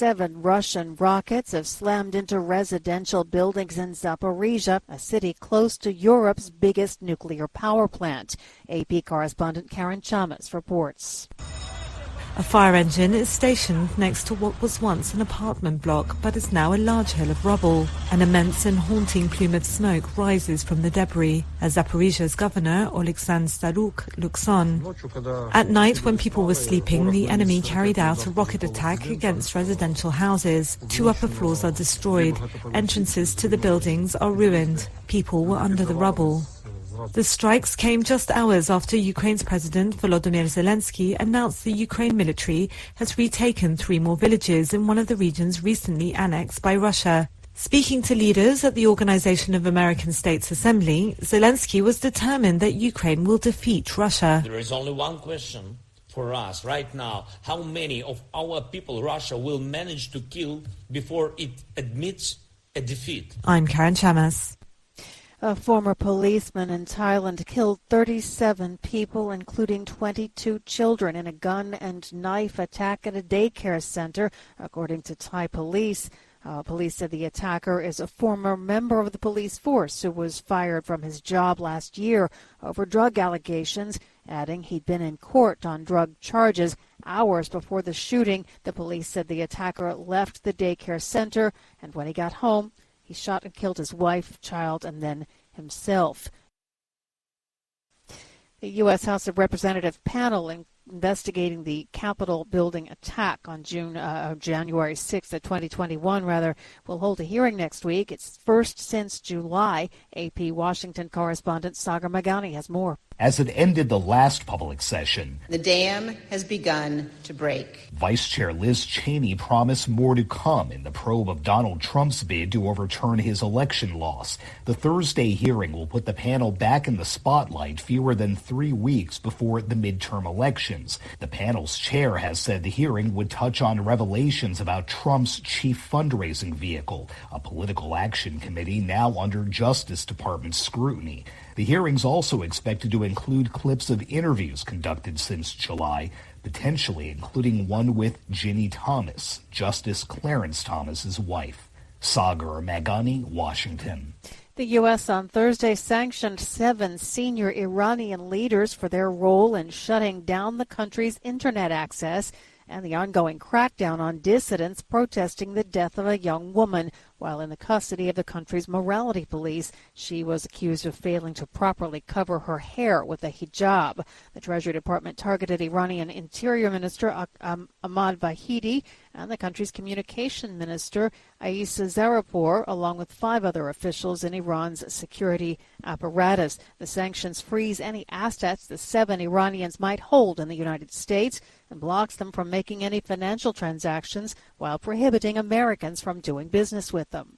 7 Russian rockets have slammed into residential buildings in Zaporizhzhia, a city close to Europe's biggest nuclear power plant. AP correspondent Karen Chamas reports. A fire engine is stationed next to what was once an apartment block, but is now a large hill of rubble. An immense and haunting plume of smoke rises from the debris as Zaporizhzhia's governor, Oleksandr Staluk, looks on. At night, when people were sleeping, the enemy carried out a rocket attack against residential houses. 2 upper floors are destroyed. Entrances to the buildings are ruined. People were under the rubble. The strikes came just hours after Ukraine's President Volodymyr Zelensky announced the Ukraine military has retaken 3 more villages in one of the regions recently annexed by Russia. Speaking to leaders at the Organization of American States Assembly, Zelensky was determined that Ukraine will defeat Russia. There is only one question for us right now. How many of our people Russia will manage to kill before it admits a defeat? I'm Karen Chamas. A former policeman in Thailand killed 37 people, including 22 children, in a gun and knife attack at a daycare center, according to Thai police. Police said the attacker is a former member of the police force who was fired from his job last year over drug allegations, adding he'd been in court on drug charges. Hours before the shooting, the police said the attacker left the daycare center, and when he got home, he shot and killed his wife, child, and then himself. The U.S. House of Representatives panel investigating the Capitol building attack on January 6th of 2021, will hold a hearing next week. It's first since July. AP Washington correspondent Sagar Magani has more. As it ended the last public session, the dam has begun to break. Vice Chair Liz Cheney promised more to come in the probe of Donald Trump's bid to overturn his election loss. The Thursday hearing will put the panel back in the spotlight fewer than 3 weeks before the midterm elections. The panel's chair has said the hearing would touch on revelations about Trump's chief fundraising vehicle, a political action committee now under Justice Department scrutiny. The hearing's also expected to include clips of interviews conducted since July, potentially including one with Ginny Thomas, Justice Clarence Thomas's wife. Sagar Magani, Washington. The U.S. on Thursday sanctioned 7 senior Iranian leaders for their role in shutting down the country's internet access and the ongoing crackdown on dissidents protesting the death of a young woman while in the custody of the country's morality police. She was accused of failing to properly cover her hair with a hijab. The Treasury Department targeted Iranian Interior Minister Ahmad Vahidi and the country's communication minister Aissa Zarapur, along with 5 other officials in Iran's security apparatus. The sanctions freeze any assets the 7 Iranians might hold in the United States and blocks them from making any financial transactions while prohibiting Americans from doing business with them.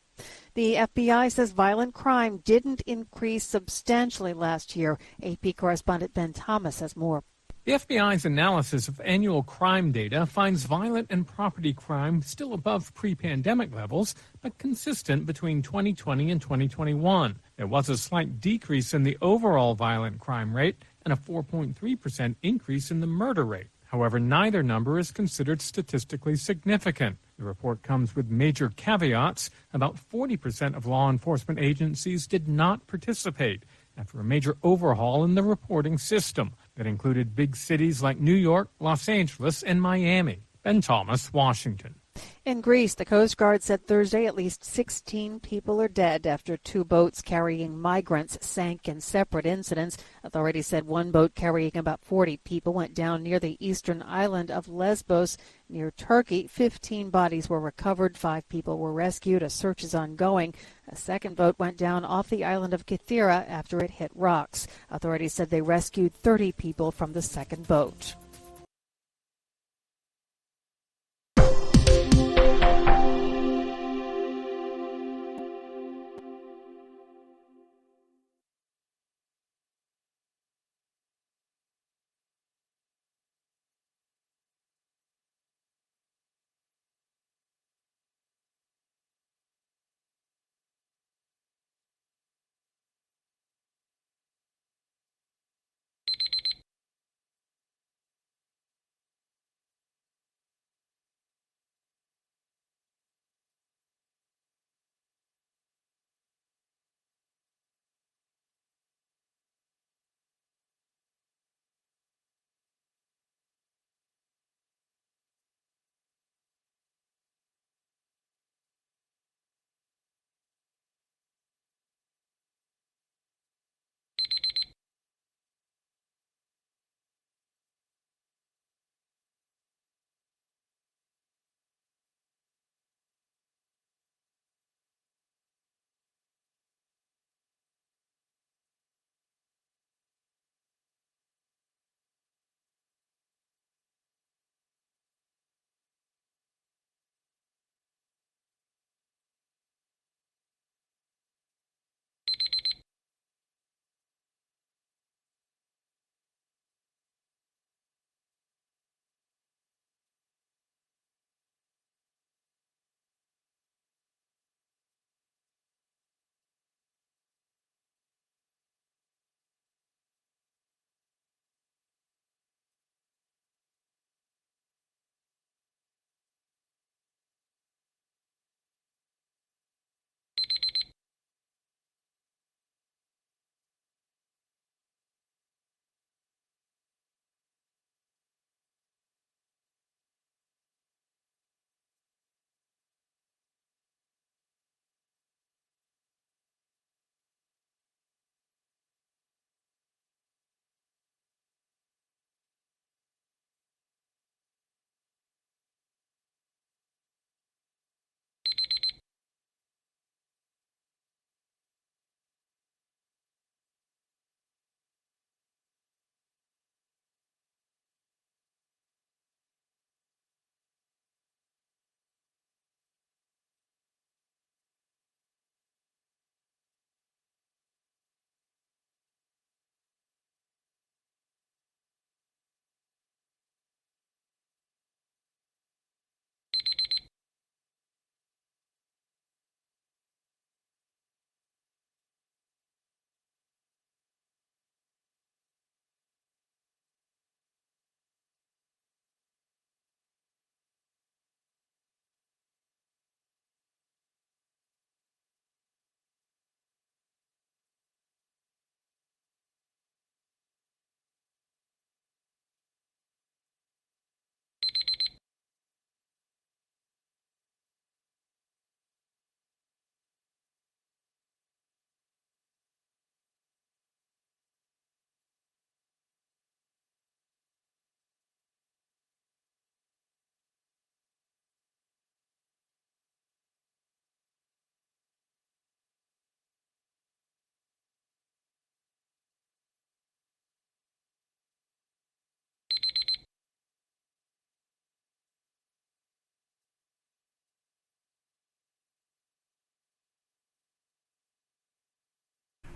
The FBI says violent crime didn't increase substantially last year. AP correspondent Ben Thomas has more. The FBI's analysis of annual crime data finds violent and property crime still above pre-pandemic levels, but consistent between 2020 and 2021. There was a slight decrease in the overall violent crime rate and a 4.3% increase in the murder rate. However, neither number is considered statistically significant. The report comes with major caveats. About 40% of law enforcement agencies did not participate after a major overhaul in the reporting system that included big cities like New York, Los Angeles, and Miami. Ben Thomas, Washington. In Greece, the Coast Guard said Thursday at least 16 people are dead after 2 boats carrying migrants sank in separate incidents. Authorities said one boat carrying about 40 people went down near the eastern island of Lesbos near Turkey. 15 bodies were recovered. 5 people were rescued. A search is ongoing. A second boat went down off the island of Kythera after it hit rocks. Authorities said they rescued 30 people from the second boat.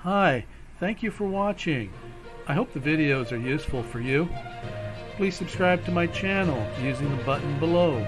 Hi, thank you for watching. I hope the videos are useful for you. Please subscribe to my channel using the button below.